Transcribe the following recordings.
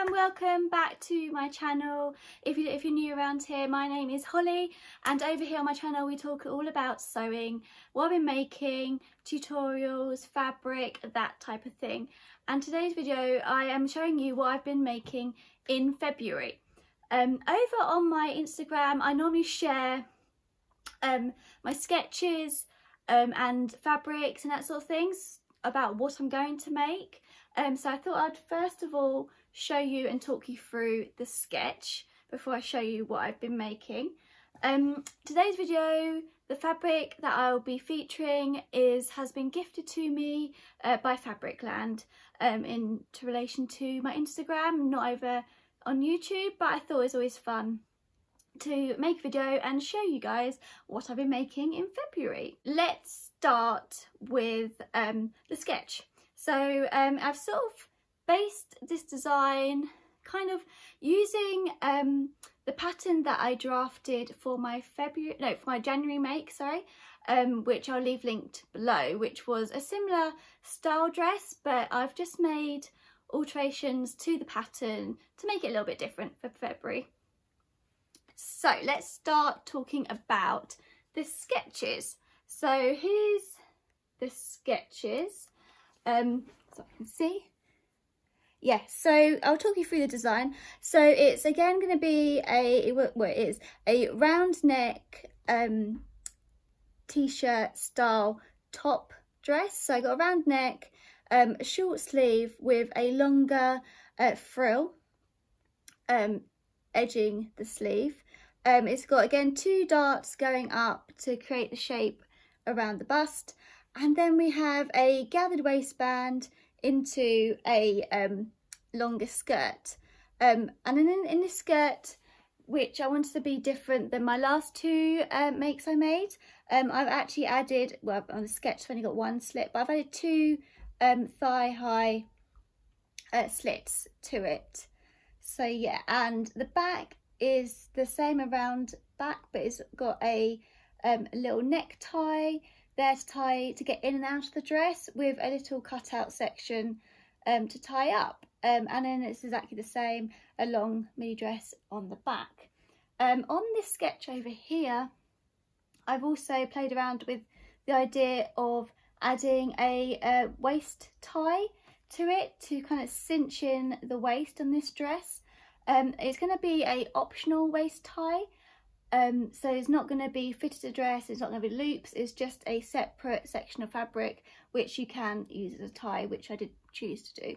and welcome back to my channel. If you're new around here, my name is Holly, and over here on my channel we talk all about sewing, what I've been making, tutorials, fabric, that type of thing. And today's video I am showing you what I've been making in February. Over on my Instagram I normally share my sketches and fabrics and that sort of things about what I'm going to make. So I thought I'd first of all show you and talk you through the sketch before I show you what I've been making. Today's video, the fabric that I'll be featuring has been gifted to me by Fabricland in relation to my Instagram, not over on YouTube, but I thought it was always fun to make a video and show you guys what I've been making in February. Let's start with the sketch. So I've sort of based this design kind of using the pattern that I drafted for my January make, which I'll leave linked below, which was a similar style dress, but I've just made alterations to the pattern to make it a little bit different for February. So let's start talking about the sketches. So here's the sketches. So I can see. Yeah, so I'll talk you through the design. So it's again going to be a round neck t-shirt style top dress. So I got a round neck, a short sleeve with a longer frill edging the sleeve. It's got again 2 darts going up to create the shape around the bust, and then we have a gathered waistband into a longer skirt, and then in this skirt, which I wanted to be different than my last 2 makes I made, I've actually added, well, on the sketch I've only got 1 slit, but I've added 2 thigh high slits to it. So yeah, and the back is the same around back, but it's got a little necktie there to get in and out of the dress, with a little cutout section to tie up, and then it's exactly the same, a long mini dress on the back. On this sketch over here I've also played around with the idea of adding a waist tie to it to kind of cinch in the waist on this dress. It's going to be a optional waist tie, so it's not going to be fitted to dress, it's not going to be loops, it's just a separate section of fabric which you can use as a tie, which I did choose to do.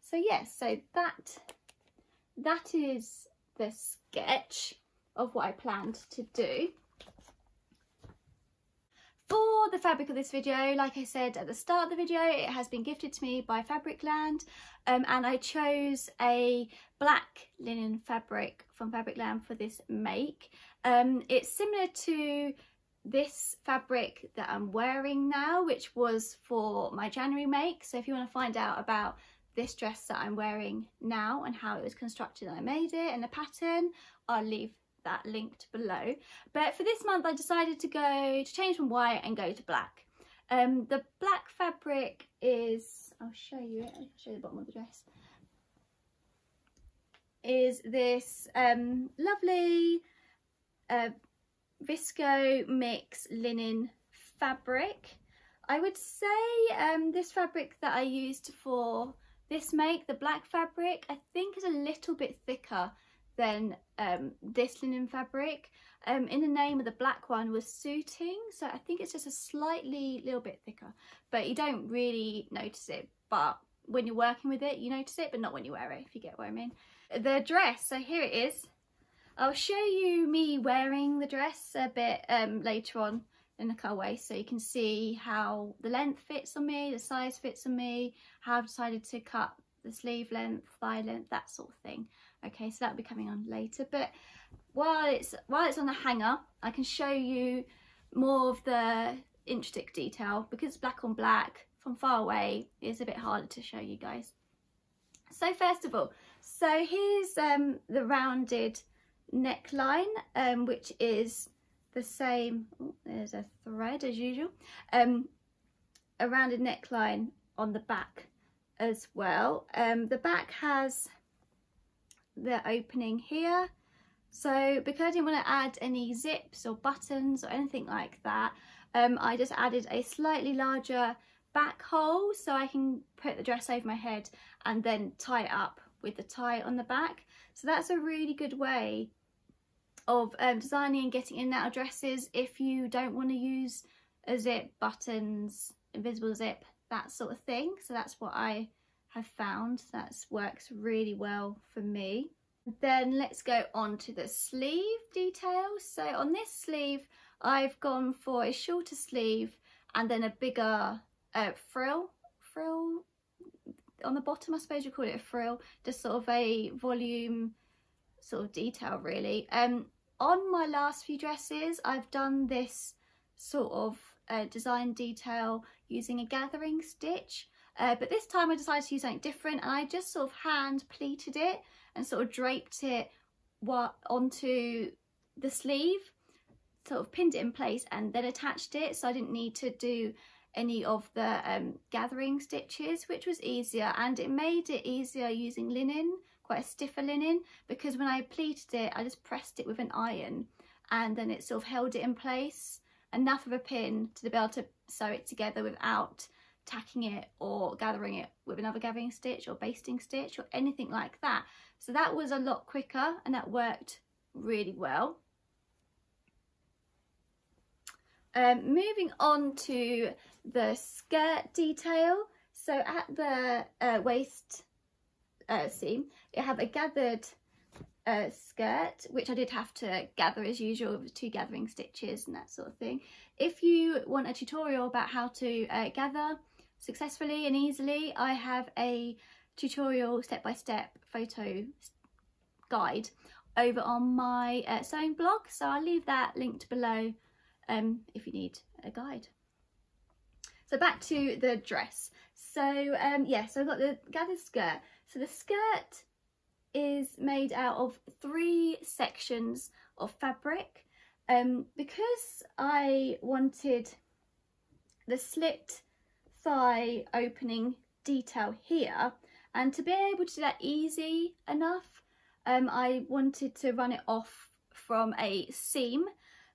So yes, so that is the sketch of what I planned to do. For the fabric of this video, like I said at the start of the video, it has been gifted to me by Fabricland, and I chose a black linen fabric from Fabricland for this make. It's similar to this fabric that I'm wearing now, which was for my January make. So if you want to find out about this dress that I'm wearing now and how it was constructed and I made it and the pattern, I'll leave that linked below. But for this month I decided to change from white and go to black. The black fabric is, I'll show you it, I'll show you the bottom of the dress, is this lovely visco mix linen fabric. I would say this fabric that I used for this make, the black fabric, I think is a little bit thicker than this linen fabric. In the name of the black one was suiting, so I think it's just a little bit thicker, but you don't really notice it, but when you're working with it you notice it, but not when you wear it, if you get what I mean. The dress, so here it is. I'll show you me wearing the dress a bit later on in the cutaway, so you can see how the length fits on me, the size fits on me, how I've decided to cut the sleeve length, thigh length, that sort of thing. Okay, so that'll be coming on later, but while it's on the hanger I can show you more of the intricate detail, because it's black on black from far away it's a bit harder to show you guys. So first of all, so here's the rounded neckline, which is the same, there's a thread as usual, a rounded neckline on the back as well. The back has the opening here. So because I didn't want to add any zips or buttons or anything like that, I just added a slightly larger back hole so I can put the dress over my head and then tie it up with the tie on the back. So that's a really good way of designing and getting in and out of dresses if you don't want to use a zip, buttons, invisible zip, that sort of thing. So that's what I have found that works really well for me. Then let's go on to the sleeve detail. So on this sleeve I've gone for a shorter sleeve and then a bigger frill on the bottom. I suppose you call it a frill, just sort of a volume sort of detail really. On my last few dresses I've done this sort of design detail using a gathering stitch, but this time I decided to use something different, and I just sort of hand pleated it and sort of draped it onto the sleeve, sort of pinned it in place and then attached it, so I didn't need to do any of the gathering stitches, which was easier, and it made it easier using linen, quite a stiffer linen, because when I pleated it I just pressed it with an iron and then it sort of held it in place, enough of a pin to be able to sew it together without tacking it or gathering it with another gathering stitch or basting stitch or anything like that. So that was a lot quicker and that worked really well. Moving on to the skirt detail. So at the waist seam, you have a gathered skirt, which I did have to gather as usual with 2 gathering stitches and that sort of thing. If you want a tutorial about how to gather successfully and easily, I have a tutorial step-by-step photo guide over on my sewing blog, so I'll leave that linked below if you need a guide. So back to the dress. So yeah, so I've got the gathered skirt. So the skirt is made out of 3 sections of fabric. Because I wanted the slit thigh opening detail here, and to be able to do that easy enough, I wanted to run it off from a seam,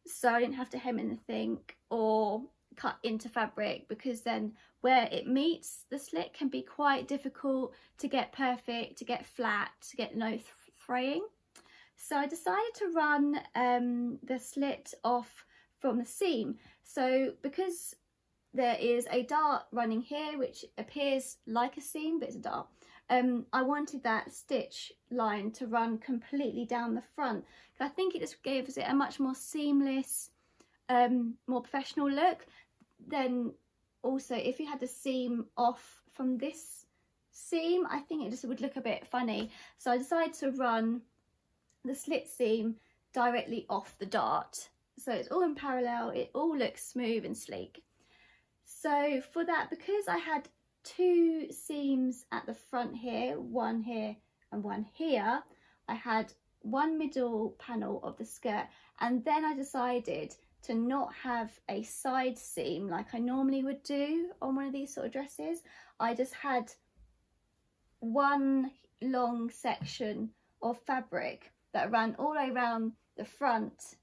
so I didn't have to hem anything or cut into fabric, because then where it meets the slit can be quite difficult to get perfect, to get flat, to get no fraying. So I decided to run the slit off from the seam. So because there is a dart running here which appears like a seam but it's a dart, I wanted that stitch line to run completely down the front. I think it just gives it a much more seamless, more professional look. Then also if you had the seam off from this seam, I think it just would look a bit funny. So I decided to run the slit seam directly off the dart, so it's all in parallel, it all looks smooth and sleek. So for that, because I had 2 seams at the front here, one here and one here, I had one middle panel of the skirt, and then I decided to not have a side seam like I normally would do on one of these sort of dresses. I just had one long section of fabric that ran all the way around the front,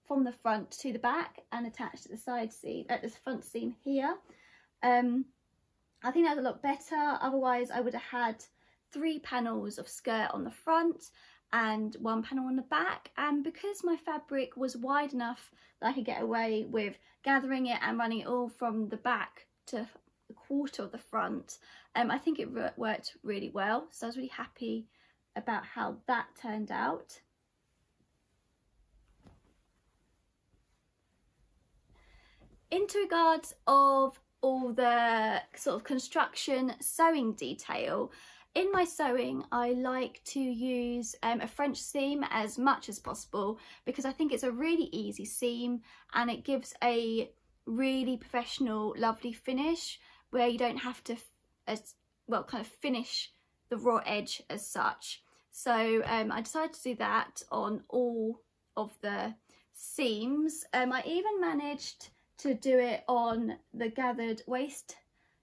from the front to the back, and attached at the side seam, at this front seam here. I think that was a lot better. Otherwise I would have had 3 panels of skirt on the front and 1 panel on the back, and because my fabric was wide enough that I could get away with gathering it and running it all from the back to a quarter of the front, I think it worked really well. So I was really happy about how that turned out. Into regards of all the sort of construction sewing detail, in my sewing I like to use a French seam as much as possible, because I think it's a really easy seam and it gives a really professional, lovely finish where you don't have to kind of finish the raw edge as such. So I decided to do that on all of the seams. I even managed to do it on the gathered waist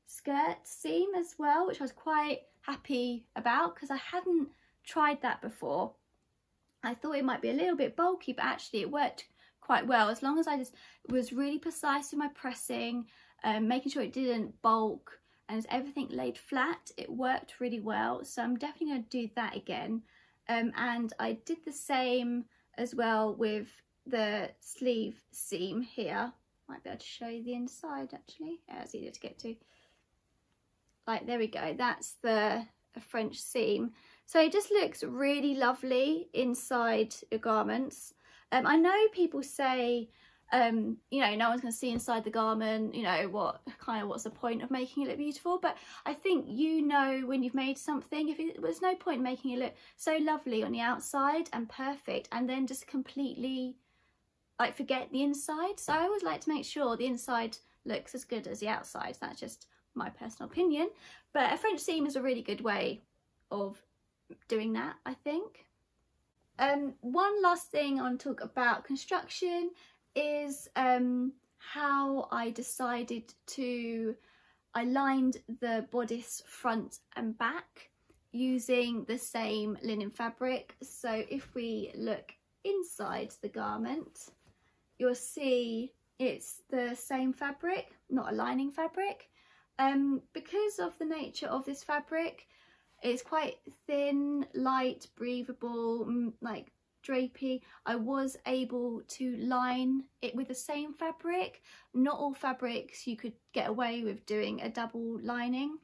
skirt seam as well, which I was quite happy about, because I hadn't tried that before. I thought it might be a little bit bulky, but actually it worked quite well, as long as I just was really precise with my pressing, making sure it didn't bulk, and as everything laid flat, it worked really well. So I'm definitely going to do that again. And I did the same as well with the sleeve seam here. Might be able to show you the inside actually. Yeah, it's easier to get to. Like, there we go, that's the French seam. So it just looks really lovely inside your garments. I know people say, you know, no one's going to see inside the garment, you know, what's the point of making it look beautiful? But I think, you know, when you've made something, there's no point making it look so lovely on the outside and perfect, and then just completely like forget the inside. So I always like to make sure the inside looks as good as the outside. That's just my personal opinion, but a French seam is a really good way of doing that, I think. One last thing I want to talk about construction is how I decided I lined the bodice front and back using the same linen fabric. So if we look inside the garment, you'll see it's the same fabric, not a lining fabric. Because of the nature of this fabric, it's quite thin, light, breathable, like drapey. I was able to line it with the same fabric. Not all fabrics you could get away with doing a double lining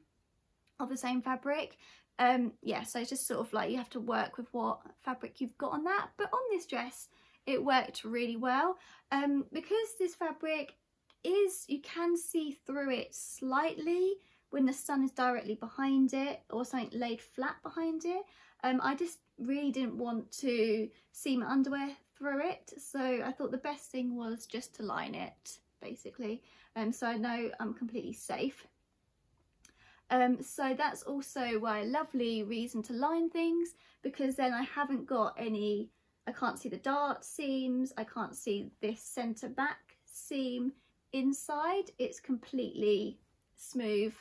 of the same fabric. Yeah, so it's just sort of like you have to work with what fabric you've got on that. But on this dress, it worked really well. Because this fabric you can see through it slightly when the sun is directly behind it or something laid flat behind it. I just really didn't want to see my underwear through it, so I thought the best thing was just to line it, basically, so I know I'm completely safe. So that's also why a lovely reason to line things, because then I haven't got any, I can't see the dart seams, I can't see this centre back seam inside. It's completely smooth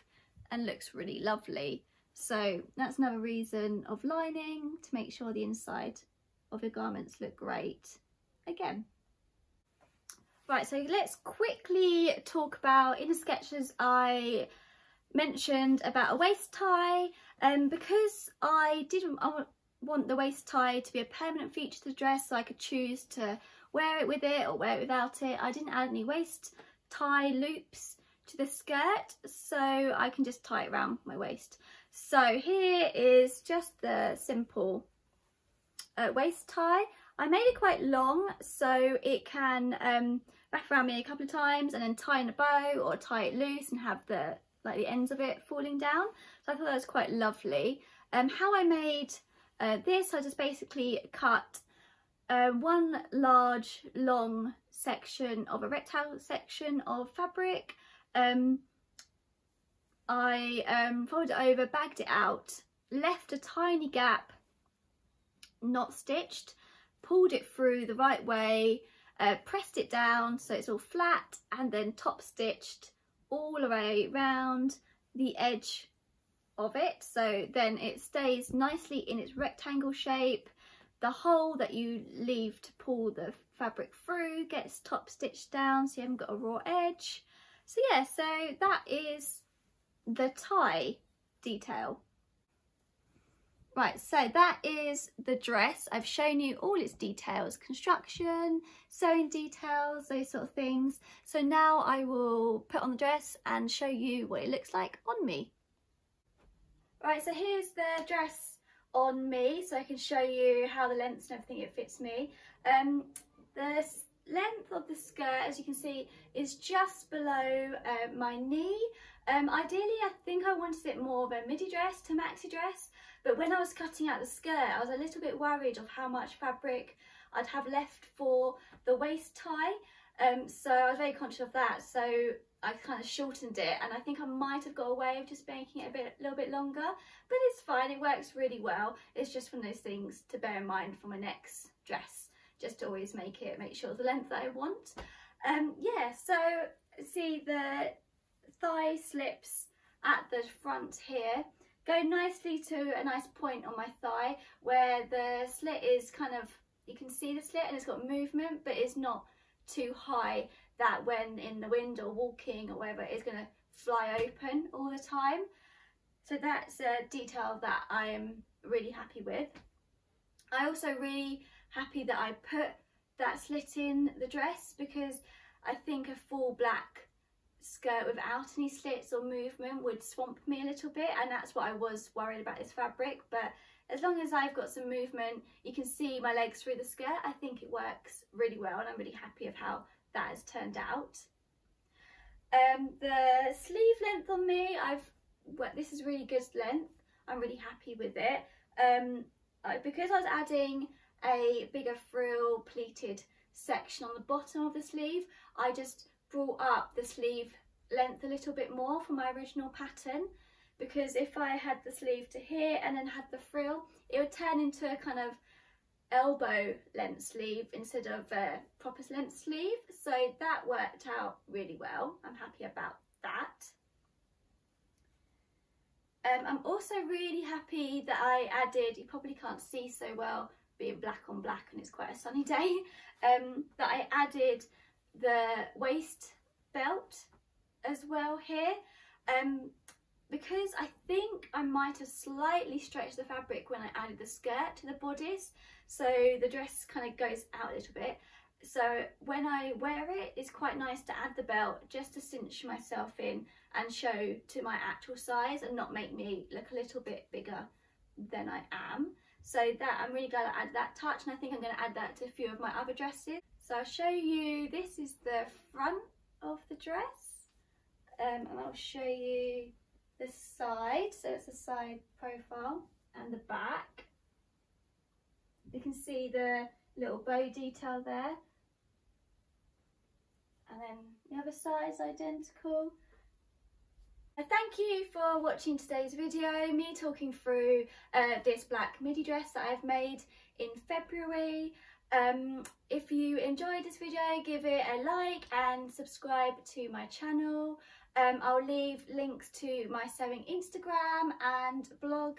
and looks really lovely. So that's another reason of lining, to make sure the inside of your garments look great again. Right, so let's quickly talk about, in the sketches I mentioned about a waist tie, because I want the waist tie to be a permanent feature to the dress, so I could choose to wear it with it or wear it without it. I didn't add any waist tie loops to the skirt, so I can just tie it around my waist. So here is just the simple waist tie. I made it quite long so it can wrap around me a couple of times and then tie in a bow or tie it loose and have the ends of it falling down. So I thought that was quite lovely. How I made this, I just basically cut one large long section of a rectangle section of fabric. I folded it over, bagged it out, left a tiny gap not stitched, pulled it through the right way, pressed it down so it's all flat, and then top stitched all the way round the edge of it, so then it stays nicely in its rectangle shape. The hole that you leave to pull the fabric through gets top stitched down so you haven't got a raw edge. So yeah, so that is the tie detail. Right, so that is the dress. I've shown you all its details, construction, sewing details, those sort of things. So now I will put on the dress and show you what it looks like on me. Right, so here's the dress on me, so I can show you how the lengths and everything it fits me. The length of the skirt, as you can see, is just below my knee. Ideally, I think I wanted it more of a midi dress to maxi dress, but when I was cutting out the skirt, I was a little bit worried of how much fabric I'd have left for the waist tie. So I was very conscious of that, so I kind of shortened it, and I think I might have got away with just making it a little bit longer, but it's fine, it works really well. It's just one of those things to bear in mind for my next dress, just to always make sure the length that I want. Yeah, so see the thigh slips at the front here. go nicely to a nice point on my thigh where the slit is kind of, you can see the slit and it's got movement, but it's not too high that when in the wind or walking or whatever it's going to fly open all the time. So that's a detail that I am really happy with. I also really happy that I put that slit in the dress, because I think a full black skirt without any slits or movement would swamp me a little bit, and that's what I was worried about this fabric. But as long as I've got some movement, you can see my legs through the skirt, I think it works really well, and I'm really happy of how that has turned out. The sleeve length on me, this is really good length. I'm really happy with it. Because I was adding a bigger frill pleated section on the bottom of the sleeve, I just brought up the sleeve length a little bit more from my original pattern, because if I had the sleeve to here and then had the frill, it would turn into a kind of elbow length sleeve instead of a proper length sleeve. So that worked out really well. I'm happy about that. I'm also really happy that I added, you probably can't see so well being black on black and it's quite a sunny day, that I added the waist belt as well here, because I think I might have slightly stretched the fabric when I added the skirt to the bodice, so the dress kind of goes out a little bit. So when I wear it, it's quite nice to add the belt just to cinch myself in and show to my actual size and not make me look a little bit bigger than I am. So that, I'm really glad I added that touch, and I think I'm going to add that to a few of my other dresses. So I'll show you, this is the front of the dress, and I'll show you the side. So it's the side profile and the back. You can see the little bow detail there, and then the other side's identical. Thank you for watching today's video, me talking through this black midi dress that I've made in February. If you enjoyed this video, give it a like and subscribe to my channel. I'll leave links to my sewing Instagram and blog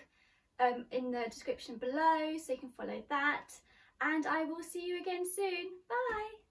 in the description below, so you can follow that. And I will see you again soon. Bye!